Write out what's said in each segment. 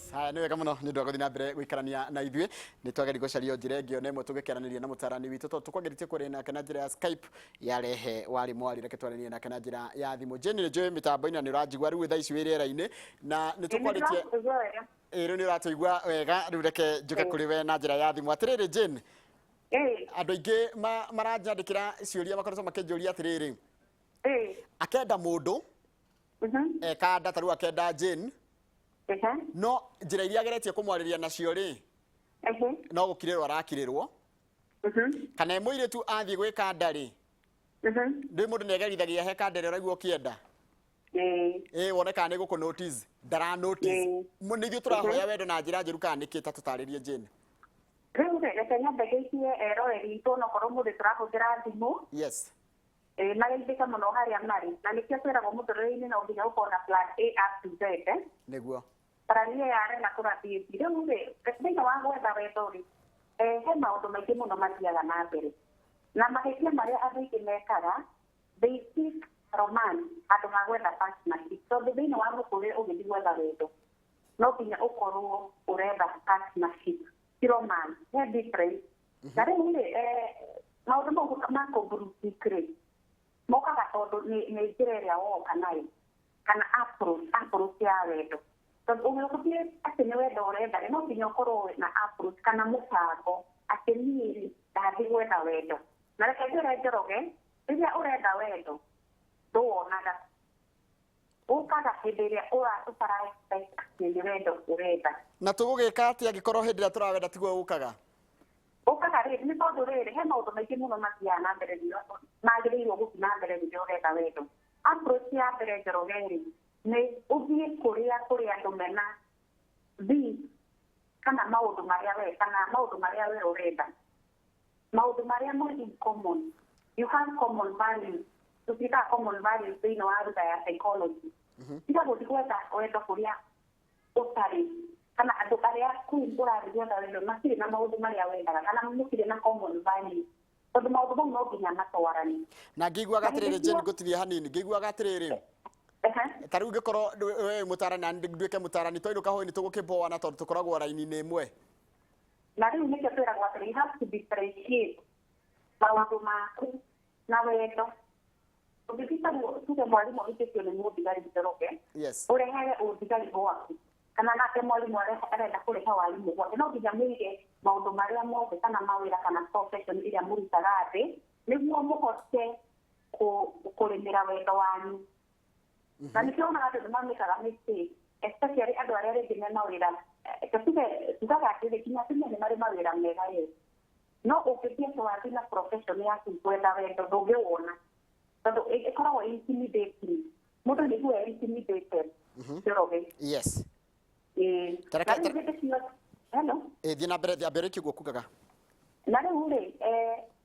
Yes, haya niwe kama no ndu guthina mbere gwikarania na ithuĩ ni twageri gucaria njire ngio nemwe tugikiranĩria na mutarani witũ to tukwagerĩtie kũrĩ nake na njĩra ya Skype yarehe wari mwari reke twarĩrie nake na njĩra ya thimũ. Jane nĩ njũĩ mĩtambo-inĩ na nĩ ũranjigua rĩu thaa ici wĩ rĩera-inĩ na nĩ tũkwarĩtie rĩu nĩ ũratũigua wega rĩu reke njuke kũrĩ we na njĩra ya thimũ. Atĩrĩrĩ Jane, andũ aingĩ maranjandĩkĩra ciũria makoretwo makĩnjũria atĩrĩrĩ, akenda mũndũ ekanda ta rĩu akenda Jane no njĩra iria ageretie kũmwarĩria nacio rĩ no gũkirĩrwo arakirĩrwo kana mũirĩtu athiĩ gwĩka nda rĩ ndĩ mũndũ nĩ agerithagia he kanda ĩrĩa ũraigua ũkĩenda wone kana nĩ gũkũ notice ndara notice nĩ ithuĩ tũrahoya wendo na njĩra njĩru kana nĩkĩ ta tũtarĩrie Jane. Rĩu reke nyambe ngĩikie eroreri itũ onokorwo mũndũ tũrahũthĩra thimũ magaithĩka mũno harĩa marĩ na nĩkĩo twĩragwo mũtũrĩre-inĩ no nginya ũkorwo na plan A up to Z nĩguo tarania yarenda kũrathiĩ rĩu rĩ thĩinĩ wa gwetha wendo rĩ he maũndũ maingĩ mũno mathiaga na mbere na mahĩtia marĩa andũ aingĩ mekaga they seek romance handũ ha gwetha partnership tondũ thĩinĩ wa mũtũrĩre ũgĩthiĩ gwetha wendo no nginya ũkorwo ũretha partnership ti romance he difference na rĩu rĩ maũndũ mau ma kũmburutik rĩ mokaga tondũ nĩ njĩra ĩrĩa woka nayo kana approach ya wendo tondũ ũgĩũkũthie atĩ nĩ wendo ũrenda no nginya ũkorwo na approach kana mũbango atĩ niĩ ndathiĩ gwetha wendo na reke njĩre Njoroge rĩrĩa ũrenda wendo ndũwonaga ũkaga hĩndĩ ĩrĩa ũtara-expect atĩ nĩ wendo ũrenda na tũgũgĩka atĩ angĩkorwo hĩndĩ ĩrĩa tũrawenda tiguo ũkaga rĩrĩ nĩ tondũ rĩrĩ he maũndũ maingĩ mũno mathiaga na mbere magĩrĩirwo gũthiĩ na mbere rĩrĩa ũrenda wendo. Approach ya mbere Njoroge rĩ nĩ ũthiĩ kũrĩa andũ mena kana maũndũ marĩa we ũrenda maũndũ marĩa mũrĩ in common you have common values tũtiĩkaga common values thĩinĩ wa ruta ya psychology tiga gũthiĩ gwetha wendo kũrĩa ũtarĩ kana andũ arĩa kũu ũrathiĩ gwetha wendo matirĩ na maũndũ marĩa wendaga kana mũtirĩ na common values tondũ maũndũ mau no nginya matwarani na ngĩiguaga atĩrĩrĩ Jane ngũtirie hanini ngĩiguaga atĩrĩrĩ ta rĩu ngĩkorwo we mũtarani na nduĩke mũtarani twainũka hau nĩ tũgũkĩboana tondũ tũkoragwo raini-inĩ ĩmwe na rĩu nĩkĩo twĩragwo atĩrĩ you have to differentiate maũndũ maku na wendo ũngĩthika tuge mwarimũ ũhĩtĩtio nĩ mũthigari Njoroge ũrehere ũthigari gwaku kana nake mwarimũ arenda kũrehe warimũ gwake no nginya mwĩge maũndũ marĩa mothe kana mawĩra kana profession iria mũrutaga thĩ nĩguo mũhote kũrĩmĩra wendo wanyu na nĩkĩo onaga andũ nĩ mamĩkaga mistake especially andũ arĩa rĩngĩ me mawĩra tugaga atĩrĩ kinya atumia nĩ marĩ mawĩra mega no ũngĩthiĩ wathiĩ na profession yaku gwetha wendo ndũngĩwona tondũ ĩkoragwo intimidating mũndũ nĩguo intimidated Njoroge thiĩ na mbere thiĩ kĩguo kugaga na rĩu rĩ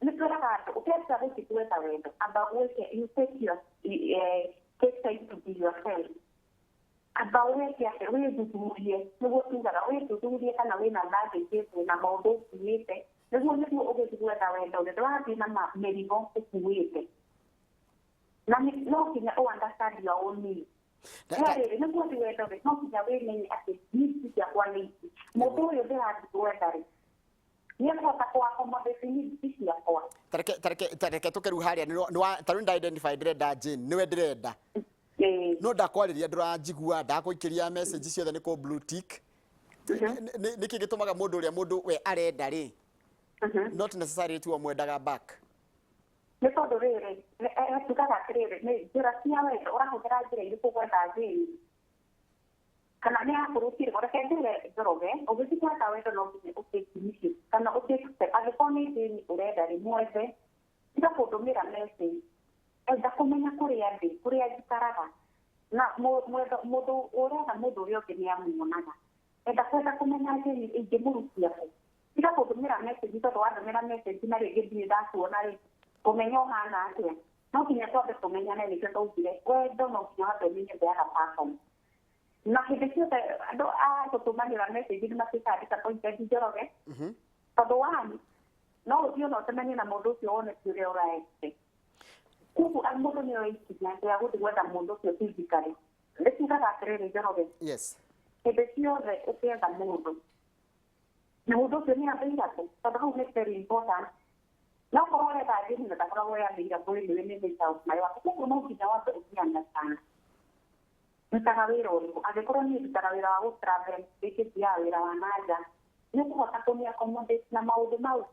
nĩ twĩraga andũ ũkĩenda gũthiĩ gwetha wendo amba you take time to be yourself amba wĩke atĩ wĩthuthurie nĩguo tugaga wĩthuthurie kana wĩna baggage na maũndũ ũkuĩte nĩguo ũgĩthiĩ gwetha wendo ndũrathiĩ na mĩrigo ũkuĩte na no nginya understand your own needs rĩrĩ nĩguo ũthiĩ wendo rĩ no nginya wĩmenye atĩ needs ciakwa nĩ ici mũndũ ũyũ ndĩrathiĩ gwetha rĩ nĩekũhota kũ-accommodate needs ciakwa ta reke tũkĩrĩu harĩa ta rĩu nda-identify ndĩrenda Jane nĩwe ndĩrenda no ndakwarĩria ndũranjigua ndakũikĩria message ciothe nĩ kũ blue tick nĩkĩ gĩtũmaga mũndũ ũrĩa mũndũ we arenda rĩ not necessarily tu amwendaga back nĩ tondũ rĩrĩ tugaga atĩrĩrĩ nĩ njĩra cia wendo ũrahũthĩra njĩra irĩkũ gwetha Jane kana nĩ akũrũkire reke njĩre Njoroge ũgĩthiĩ gwetha wendo no nginya ũkĩinitiate kana ũkĩstep angĩkorwo nĩ Jane ũrenda rĩ mwethe tiga kũndũmĩra message enda kũmenya kũrĩa njikaraga na mũndũ ũretha mũndũ ũrĩa ũngĩ nĩ amuonaga enda kũmenya Jane ingĩmũrutia kũ tiga kũndũmĩra message tondũ wandũmĩra message na rĩngĩ ndirĩ ndakuona rĩ kũmenya ũhana atĩa no nginya twambe tũmenyane nĩkĩo twaugire wendo no nginya wambe ũmenye the other person na hĩndĩ ciothe andũ a gũtũmanĩra message nĩ matuĩkaga disappointed Njoroge tondũ wani no ũthiĩ ona ũtemanie na mũndũ ũcio wone ti ũrĩa ũraexpect kugu mũndũ nĩ oĩ ikinya rĩa gũthiĩ gwetha mũndũ ũcio physically nĩ tugaga atĩrĩrĩ Njoroge hĩndĩ ciothe ũkĩetha mũndũ na mũndũ ũcio nĩ athĩiratu tondũ hau nĩ very important no korwo ũretha thĩinĩ na ndakoragwo yathĩira kũrĩ nĩwe nĩ mĩca nayo waku koguo no nginya wambe ũkĩandastana ndutaga wĩra ũrĩkũ angĩkorwo niĩ ndutaga wĩra wa gũ-travel ndĩkĩthiaga wĩra wa nanja nĩ kũhota kũmĩ-accommodate na maũndũ mau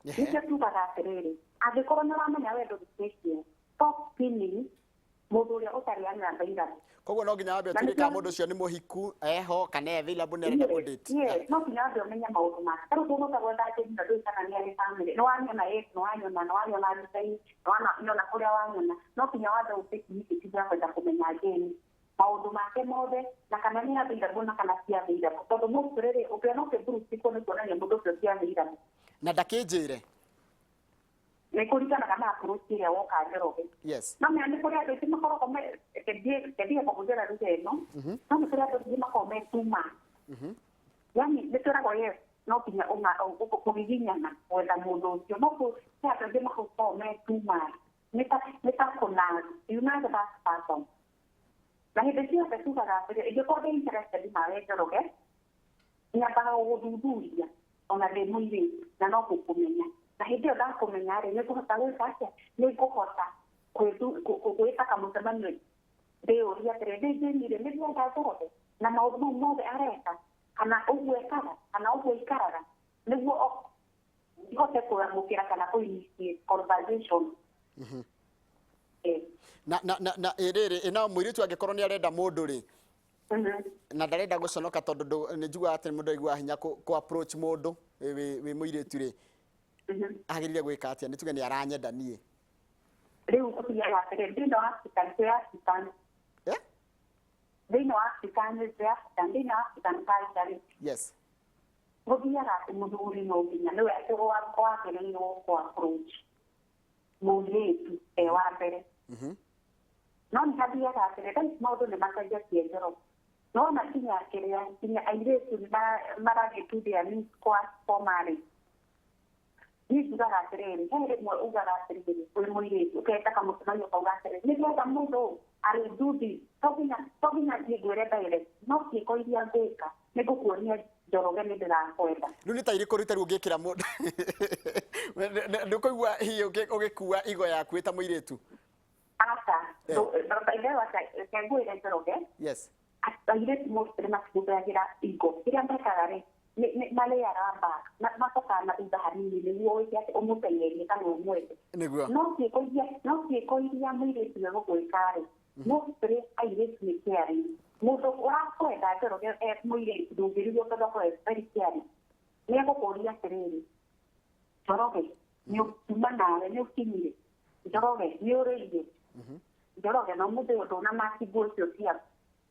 nĩkĩo tugaga atĩrĩrĩ angĩkorwo nĩ ũramenya wendo ndũkĩcio stop pinning mũndũ ũrĩa ũtarĩ anamba ithatu koguo no nginya wambe ũtuĩke mũndũ ũcio nĩ mũhiku eho kana available nĩ arenda kũndate no nginya wambe ũmenye maũndũ make tarĩu ndũgũka gwetha njĩri na ndũĩ kana nĩ arĩ family nĩ wanyona nĩ wanyona mbica-inĩ nĩ wanyona kũrĩa wanyona no nginya wambe ũtĩkimĩkĩti cia kwenda kũmenya njĩri maũndũ make mothe na kana nĩ available na kana si available tondũ mũndũ rĩrĩ ũngĩona ũkĩburucikwo nĩ kuonania mũndũ ũcio si available na ndakĩnjĩre nĩ kũringanaga na approach ĩrĩa woka Njoroge no mea nĩ kũrĩ andũ aingĩ makoragwo kendia kũhũthĩra ruga ĩno no nĩ kũrĩ andũ aingĩ makoragwo me too much yani nĩ twĩragwo yes no nginya kũgiginyana gwetha mũndũ ũcio no kũrĩ andũ aingĩ makoragwo me too much nĩ ta kũna unite that person na hĩndĩ ciothe tugaga atĩrĩ ingĩkorwo ndĩ interested nawe Njoroge nyambaga gũgũthuthuria ona ndĩ mũirĩtu na no gũkũmenya na hĩndĩ ĩyo ndakũmenya-rĩ nĩ ngũhota gwĩka atĩa nĩ ngũhota gwĩka kamũcemanio ndĩũria atĩrĩ ndĩnjĩrire nĩ ndĩrenda Njoroge na maũndũ mau mothe areka kana ũguo ekaga kana ũguo ikaraga nĩguo ihote kũramũkĩra kana kũ-initiate conversation na ĩrĩrĩ ĩna mũirĩtu angĩkorwo nĩ arenda mũndũ-rĩ na ndarenda gũconoka tondũ nĩ njiguaga atĩ mũndũ aiguaga hinya kũ-approach mũndũ wĩ mũirĩtu-rĩ agĩrĩire gwĩka atĩa nĩ tuge nĩ aranyenda niĩ rĩu ũthiaga atĩrĩ thĩinĩ wa African thĩinĩ wa African thĩinĩ wa African culture gũthiaga atĩ mũthuri no nginya nĩwe wagĩrĩirwo kũ-approach mũirĩtu wa mbere no nĩ hathiaga atĩrĩ thaa ici maũndũ nĩ macenjetie Njoroge no na kinya airĩtu nĩ maragĩtuthia kwa marriage niĩ njugaga atĩrĩrĩ he rĩmwe ugaga atĩrĩrĩ wĩ mũirĩtu ũketa kamũcemanio ukauga atĩrĩrĩ nĩ gwetha mũndũ arĩ nduthi to nginya thiĩ ngwĩre direct no ciĩko iria ngwĩka nĩ ngũkuonia Njoroge nĩ ndĩrakwenda rĩu nĩ ta irĩkũ rĩu tarĩ ũngĩkĩra mũndũ ndũkũigua hihi ũgĩkua igo yaku wĩ ta mũirĩtu aca ngwĩre Njoroge airĩtu mostly matihũthagĩra igo kĩrĩa mekaga-rĩ marĩaga back macokaga na thutha hanini nĩguo wĩke atĩ ũmũtenyerie kana ũmwende no ciĩko iria mũirĩtu egũgwĩka-rĩ mostly airĩtu nĩ caring mũndũ ũrakwenda Njoroge mũirĩtu ndũngĩrigwo tondũ akorwo very caring nĩ egũkũria atĩrĩrĩ Njoroge nĩ ũkiuma nawe nĩ ũkinyire Njoroge nĩ ũrĩire Njoroge na ũmũthĩ ũyũ ndũnamaki nguo icio ciaku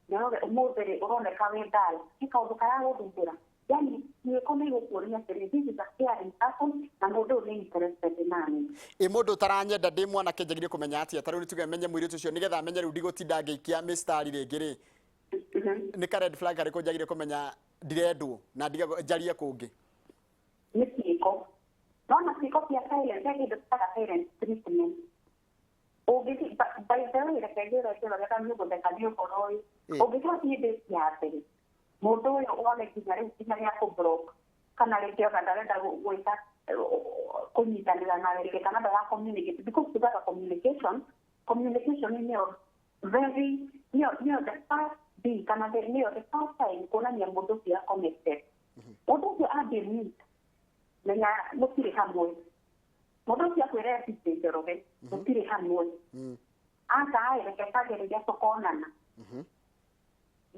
Njoroge ũmũthĩ-rĩ ũroneka wĩ ndayo nĩ kaũndũ karagũthumbũra yani ciĩko nĩ igũkuonia atĩrĩ this is a caring person na mũndũ ũyũ nĩ interested nani mũndũ ũtaranyenda ndĩ mwanake njagĩrĩire kũmenya atĩa tarĩu nĩ tuge menye mũirĩtu ũcio nĩgetha amenye rĩu ndigũtinda ngĩikia mĩstari rĩngĩ-rĩ nĩ ka red flag arĩkũ njagĩrĩire kũmenya ndirendwo na njarie kũngĩ nĩ ciĩko nona ciĩko cia silence he kĩndũ tũtaga silent treatment by the way reke ngĩre Njoroge kana nĩ ũgũtheka nĩ ũhoro ũyũ ũngĩthiĩ ndĩti ya mbere mũndũ ũyũ wone nginya rĩu nginya nĩ akũ-block kana rĩngĩ ona ndarenda gwĩka kũnyitanĩra nawe rĩngĩ kana ndaga communicate because tugaga communication nĩyo the first thing kana nĩyo the first time kuonania mũndũ ũcio connected mũndũ ũcio angĩ-meet menya mũtirĩ hamwe mũndũ ũcio akwĩre atĩ Njoroge mũtirĩ hamwe aca reke kagereria tũkonana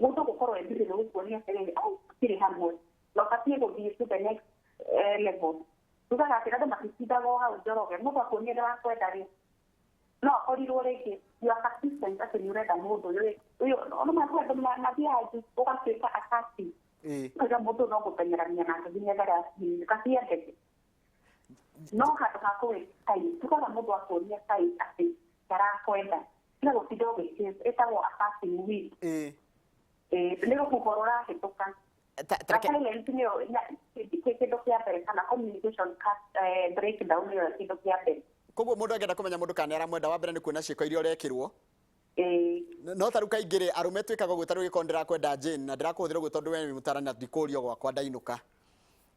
mũndũ gũkorwo ethirĩre gũkuonia atĩrĩrĩ mũtirĩ hamwe na ũbatiĩ gũthiĩ to the next level tugaga atĩ andũ matitindaga o hau Njoroge mũndũ akuonia ndĩrakwenda-rĩ no akorirwo rĩngĩ you are persistent atĩ nĩ ũrenda mũndũ ũyũ no andũ mathiaga ũgatuĩka attractive ũga mũndũ no gũtengerania nake nginya gasiendete no handũ ha kũwĩkai tugaga mũndũ akuonia kai atĩ ndarakwenda tiga gũtinda ũgĩchase ĩtagwo attacking weak nĩ rũhuho rũrahĩtũka silence nĩyo kĩndũ kĩa mbere kana communication breakdown nĩyo kĩndũ kĩa mbere koguo mũndũ angĩenda kũmenya mũndũ kana nĩ aramwenda wa mbere nĩ kuona ciĩko iria ũrekĩrwo no taru kaingire arume twikaga gwe taru giko ndirakwenda Jane na ndirakuhuthira gwe tondu we mutarani na ndikurio gwakwa ndainuka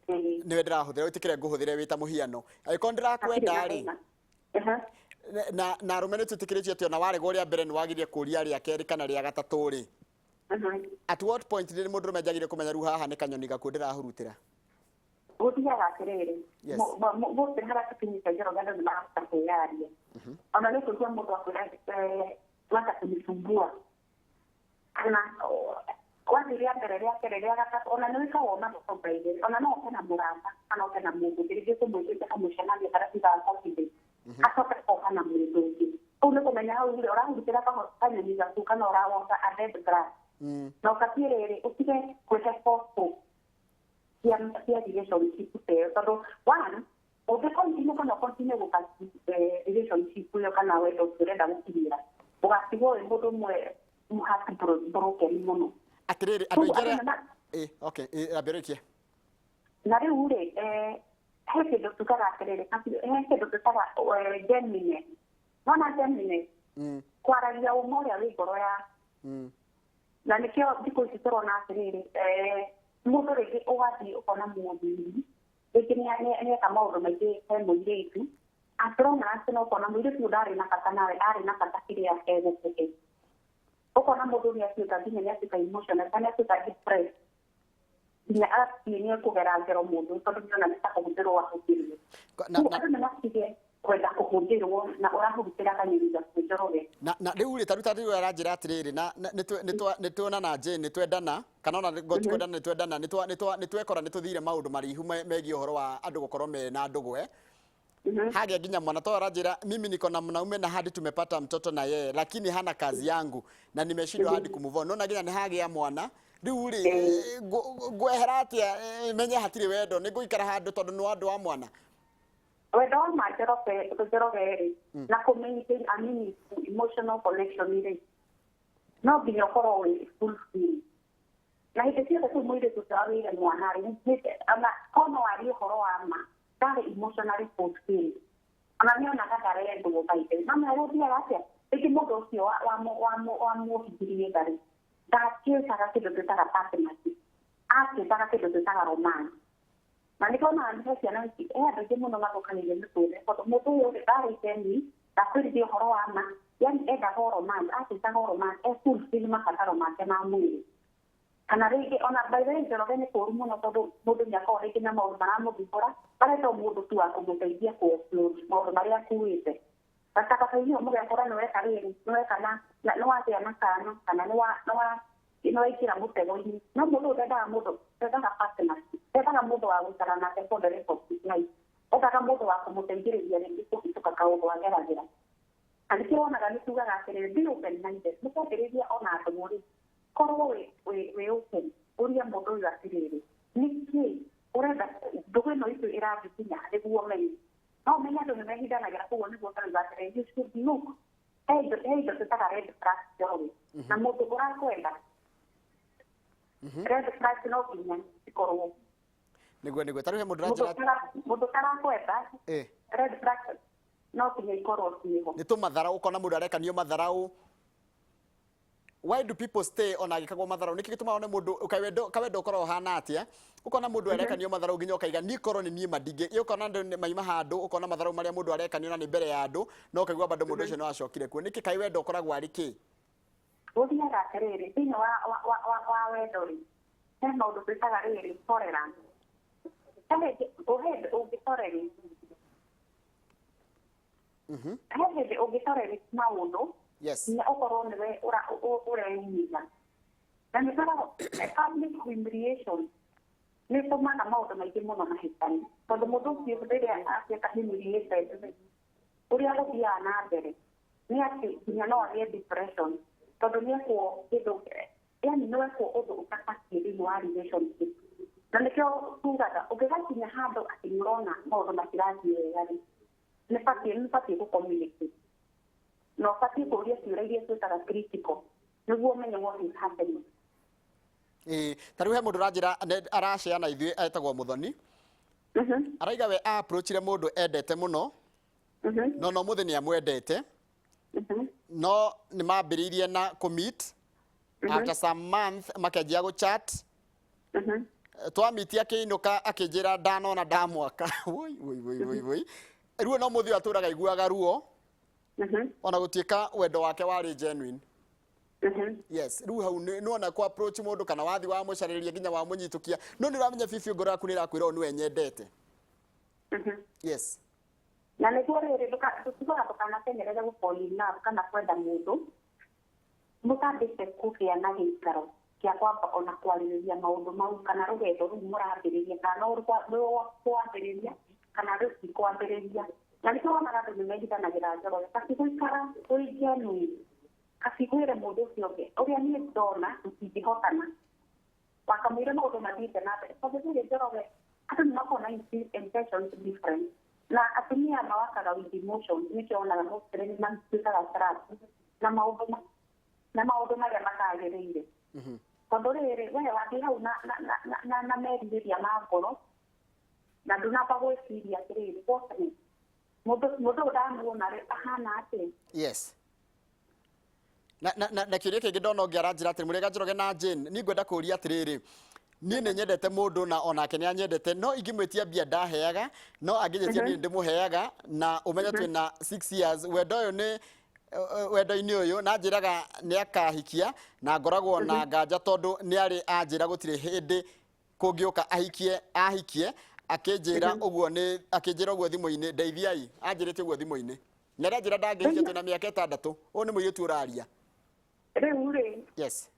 niwe ndirahuthira utikire nguhuthire wita muhiano agiko ndirakwenda ri na arume nitutikiritio ati ona warega uria mbere ni wagirie kuria ria keri kana ria gatatu ri at what point did mundu rumejagire kumenya ru haha ni kanyoni gaku ndirahurutira guthiaga atiriri guti haratukinyite njoro gando ni marahota kwiyaria ona ni kuria mundu akwira wata kunisumbua kana wathiria mbere ria kere ria gatatu ona ni wika wona gukombaire ona no ukena muramba kana ukena mundu kirige kumwite kamushanagia kana tiga akokide akote okana mundu ungi uno kumenya hau ule urahurutira kanyoni gaku kana urawonga a red grass na ukatiriri utige kwete foto ya relationship there. So one, obe continue gukasi relationship yo kana wedo turenda gukira. Ugasigo embodo mwe muhati broken muno. Atiriri adogere okay aberekie. Na re ure heke do tukara atiriri kasi heke do tukara genuine. Wana genuine. Kwara ya umore ari goro ya. Na nikio diko sitoro na atiriri mundu rigi ugathi ukona mundu rigi ni kama maundu maingi he muiritu aturona ati no ukona muiritu ndari na bata nawe ari na bata kiria egukike ukona mundu ni atuika nginya ni atuika emotional kana atuika depressed nginya ni kugera ngero mundu tondu nginya nita kuhutherwo wa kukirio na kwenda kuhundirwo na urahutira kanyiriza kujoroge na riu ri taruta riu aranjira atiriri na nitwona na Jane nitwendana kana ona gotikwendana nitwendana nitwekora nituthire maundu marihu megie uhoro wa andu gukorwo me na ndugwe hage nginya mwana to aranjira mimi niko na mwanaume na hadi tumepata mtoto na yeye lakini hana kazi yangu na nimeshindwa hadi kumove on nona nginya ni hage ya mwana riu ri gweheratia menye hatiri wendo niguikara handu tondu ni andu wa mwana whether on my zero na communicating emotional connection ile no biyo koro we fulfill na hiyo tu mwili tutawi ile mwanari ama kono wali horo ama dale emotionally fulfill ananiona kaka rendo bobaite mama rudia yake iki modo sio wa mo fikirie gari da kio sara kido tutaka partnership ake sara kido tutaka romance na nikona andika ciana ici ndio muno magokanire muthure tondu mundu uyu ndaritendi ndakwiririe horo wa ma yani enda horo man ati horo man fulfill mabataro make ma mwiri kana rĩngĩ ona by the way njoroge nĩ kũũru mũno tondũ mũndũ nĩakoragwo rĩngĩ na maũndũ maramũthumbũra mareto mũndũ tu wa kũmũteithia ku-upload maũndũ marĩa akuĩte gatakabainio mũgekora nĩweka rĩrĩ nĩweka nĩwagĩa na kana kana nĩwaikĩra mũtego-inĩ no mũndũ ndendaga mũndũ ndendaga partner ndendaga mũndũ wa gũikara nake for the rest of his life endaga mũndũ wa kũmũteithĩrĩria rĩngĩ kũhĩtũka kaũndũ ageragĩra na nĩkĩo wonaga nĩtugaga atĩrĩrĩ be open minded nĩkwambĩrĩria ona andũ mũrĩ korwo we open uria mũndũ ũyũ atĩrĩrĩ nĩkĩ ũrenda ndũgũ ĩno itũ ĩrangĩkinya nĩguo menye no menya andũ nĩmehindanagĩra koguo nĩguo ũtarauga atĩrĩrĩ you should look he indo tũtaga red flag joy na mũndũ ũrakwenda red flag no nginya ikorwo nĩguo taruhe mũndũ tarakwenda red flag no nginya ikorwo ciĩho nĩ tũmathara ũkona mũndũ arekanio matharaũ. Why do people stay on agikagwo matharau niki gituma one mundu kawendo ukoro hana atia ukona mundu arekanio matharau nginya ukaiga nikoro ni nie madinge ukona andu maima handu ukona matharau maria mundu arekanio na ni mbere ya andu no ukaigwa bado mundu ucio no acokire kuo niki kaiwendo ukoragwo ari ki uthiaga atiriri thini wa wendo ri he maundu twitaga riri tolerance uhe ungitoreri he ungitoreri maundu yes na ukorwo niwe urenyitha na nĩ tũkoragwo public humiliation nĩ tũmaga maũndũ maingĩ mũno mahĩtania tondũ mũndũ ũcio rĩrĩa atuĩka humiliated ũrĩa gũthiaga na mbere nĩ atĩ nginya no agĩe depression tondũ nĩekwo kĩndũ yani nĩwekwo ũndũ ũtabatiĩ thĩinĩ wa relationship na nĩkĩo tugaga ũngĩgakinya handũ atĩ nĩũrona maũndũ matirathiĩ wega rĩ nĩbatiĩ gũcommunicate no pati kuria ciũria iria twĩtaga critical nĩguo ũmenye what is happening tarĩu he mũndũ ranjĩra arashare na ithuĩ etagwo Mũthoni araiga we approachire mũndũ endete mũno no mũthĩ nĩ amwendete no nĩ mambĩrĩirie na kũmeet after some month makĩanjia gũchat twamitia akĩinũka akĩnjĩra ndanona ndamwaka woi rĩu no mũthĩ atũraga iguaga ruo ona gũtuĩka wendo wake warĩ genuine. Yes, rĩu hau nĩwona ku approach mũndũ kana wathi wa mũcarĩria nginya wa mũnyitũkia no nĩ ũramenya bibi ngoro yaku nĩ ĩrakwĩra nĩwe nyendete. Yes. Na nĩguo rĩrĩ ndũkanatenyerere gũ-fall in love kana kwenda mũndũ mũtambĩte kũgĩa na gĩikaro kĩa kwamba ona kwarĩrĩria maũndũ mau kana rũgendo rũu mũrambĩrĩria kana no kwambĩrĩria kana rũtikwambĩrĩria. Na nĩkĩo wonaga andũ nĩmehithanagĩra Njoroge katigũikara wĩ kasigwĩre mũndũ ũcio ũngĩ ũrĩa niĩ ndona tũtingĩhotana wakamwĩre maũndũ mathiĩte na mbere tondũ rĩrĩ Njoroge andũ nĩmakoragwo na intentions different na atumia mawakaga with emotions nĩkĩo wonaga mostly nĩmatuĩkaga trust na maũndũ marĩa matagĩrĩire. Tondũ rĩrĩ we wathiĩ hau na merirĩria ma ngoro na ndũnamba gwĩciria atĩrĩrĩ mũndũ ndamuona rĩ ahana atĩ. Yes. Na kĩũria kĩngĩ ndona ũngĩ aranjĩra atĩ mũrĩega Njoroge na Jane niĩ ngwenda kũũria atĩrĩrĩ niĩ nĩ nyendete mũndũ na onake nĩ anyendete no ingĩmwĩtia mbia ndaheaga no angĩnjĩtia niĩ ndĩmũheaga na ũmenye twĩna 6 years wendo ũyũ nĩ wendo-inĩ ũyũ na njĩraga nĩ akahikia na ngoragwo na nganja tondũ nĩ arĩ anjĩra gũtirĩ hĩndĩ kũngĩũka ahikie akĩnjĩra ũguo thimũ-inĩ ndeithiai anjĩrĩte ũguo thimũ-inĩ na njĩra ndangĩhikia twĩna mĩaka 6 ũyũ nĩ mũirĩtu ũraria. Rĩu rĩ yes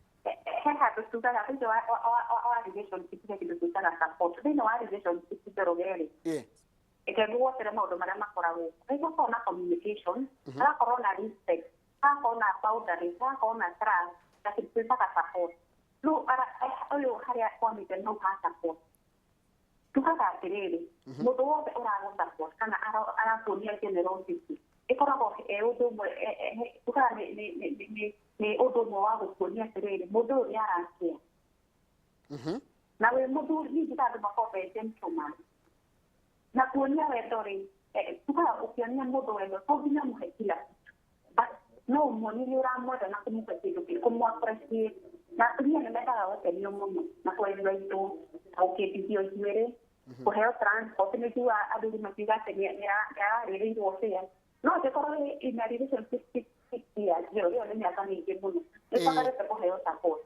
he handũ tugaga thĩinĩ wa relationship nĩ kĩndũ twĩtaga support thĩinĩ wa relationship Njoroge rĩ ĩkĩguotere maũndũ marĩa makoragwo rĩgũkorwo na communication hagakorwo na respect hagakorwo na boundaries hagakorwo na trust na kĩndũ twĩtaga support. Rĩu ũyũ harĩa kwamĩte no ha support tugaga atĩrĩrĩ mũndũ wothe ũragũ support kana arakuonia generosity ĩkoragwo ũndũ ũmwe tugaga nĩ ũndũ ũmwe wa gũkuonia atĩrĩrĩ mũndũ ũyũ nĩ arakĩa na wĩ mũthuri ningĩ andũ makoragwo me gentleman na kuonia wendo rĩ tugaga ũkĩonia mũndũ wendo to nginya mũhe kila kitu no ũmuonie nĩ ũramwenda na kũmũhe kĩndũ kũmũ-appreciate na atumia nĩ mendaga gũkenio mũno na kwendwo aitũ gũkĩndithio njuĩrĩ kũheo transport nĩ tuga andũ makiuga atĩ nĩ ararĩrĩirwo fare no angĩkorwo ina relationship 6 years ĩyo nĩ mĩaka mĩingĩ mũno nĩbatarĩte kũheo support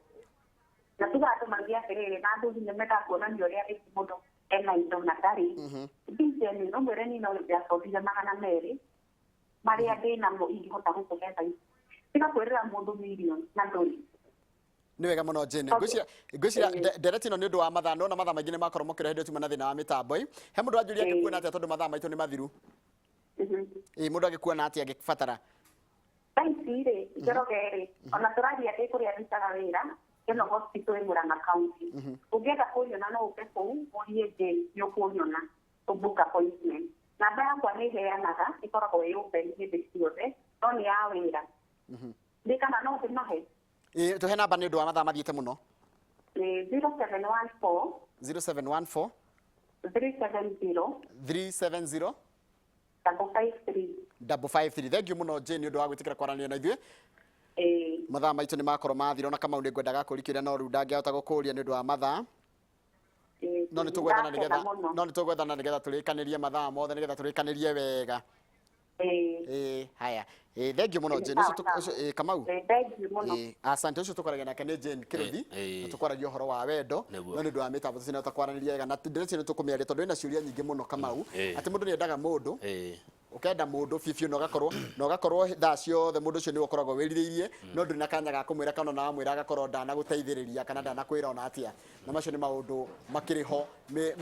na tuga andũ mangĩ atĩrĩrĩ na andũ nĩ mendaga kuonania ũrĩa rĩngĩ mũndũ ena indo na ndarĩ ndiceni no mwĩre niĩ no ndĩracothire 200 marĩa ndĩnamo ingĩhota gũkũhe thaa ici tiga kwĩrĩra mũndũ million na ndũrĩ. Nĩ wega mũno Jane ngwĩciria ndereti ĩno nĩ ũndũ wa mathaa no na mathaa maingĩ nĩ makorwo mũkĩrehe hĩndĩ tuma na thĩna wa mĩtambo he mũndũ anjũria angĩkuona atĩa tondũ mathaa maitũ nĩ mathiru mũndũ angĩkuona atĩa angĩbatara thaa ici rĩ Njoroge rĩ ona tũrathiĩ atĩ kũrĩa ndutaga wĩra ĩno hospital ĩ Murang'a County ũngĩenda kũnyona no ũke kũu ũrie Jane nĩ ũkũnyona ũbook appointment namba yakwa nĩ heanaga ĩkoragwo ĩ open hĩndĩ ciothe no nĩ ya wĩra ndĩ kana no ndĩmahe tũhe namba nĩ ũndũ wa mathaa mathiĩte mũno 0714 0714 370 553 thank you mũno Jane nĩ ũndũ wa gwĩtĩkĩra kwaranĩria na ithuĩ mathaa maitũ nĩ makorwo mathira na Kamau nĩ ngwendaga kũrikĩria no rĩu ndangĩhota gũkũria nĩ ũndũ wa mathaa no nĩ tũgwethana nĩgetha tũrĩkanĩrie mathaa mothe nĩgetha tũrĩkanĩrie wega haya thank you mũno Jane Kamau asante ũcio tũkwaragia nake nĩ Jane Kĩrũthi tũkwaragia ũhoro wa wendo no nĩ ũndũ wa mĩtambo tũcinahota kwaranĩria wega na ndĩreciria nĩ tũkũmĩaria tondũ ĩna ciũria nyingĩ mũno Kamau atĩ mũndũ nĩ endaga mũndũ ukenda mundu bibiũ na ugakorwo thaa ciothe mundu ucio niwe ukoragwo wirirĩirie no ndũrĩ na kanya ga kũmwĩra kana na wamwĩra agakorwo ndanagũteithĩrĩria kana ndanakwĩra ona atĩa na macio nĩ maũndũ makĩrĩ ho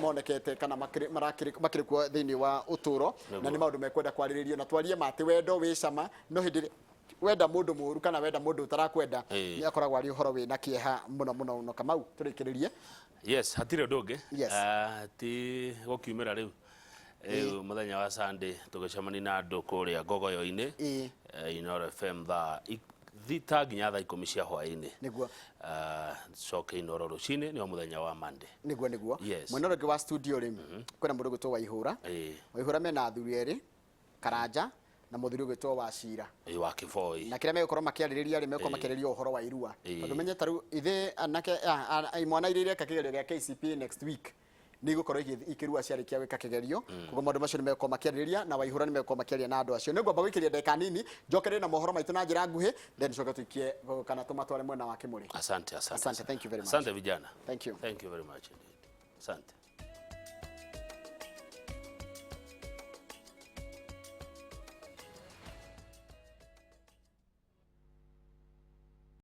monekete kana makĩrĩ kuo thĩinĩ wa ũtũro na nĩ maũndũ mekwenda kwarĩrĩrio na twarie matĩ wendo wĩ cama no hĩndĩ wenda mũndũ mũru kana wenda mũndũ ũtarakwenda nĩ akoragwo arĩ ũhoro wĩna kĩeha mũno Kamau tũrĩkĩrĩrie yes hatirĩ ũndũ ũngĩ ti gũkiumĩra rĩu muthenya wa Sunday tugicemania na andũ kũrĩa Ngogoyo-inĩ Inooro FM thita nginya thaa 10 cia hwaĩ-inĩ nĩguo coke Inooro rũcinĩ nĩ muthenya wa Monday nĩguo mwena ũngĩ wa studio rĩ kwĩna mũndũ gwĩtwo Waihũra Waihũra mena athuri erĩ Karanja na muthuri gwitwo Wachira wa Kiboi na kira megukorwo makiaririria ri megukorwo makiaririria uhoro wa Irua tondu menye taru ithe anake imwana iriria kakigerio gya KCPE next week ni gukorwo ikirua ciarikia gwika kigerio kugo maundu macio ni megukorwo makiaririria na Waihura ni megukorwo makiaria na andu acio ni ngomba gwikiria ndeka nini njokerere na mohoro maitu na njira nguhi then coke tuikie kana tumatware mwena wa Kimuri. Asante Thank you very much. Asante vijana. Thank you very much indeed. Asante.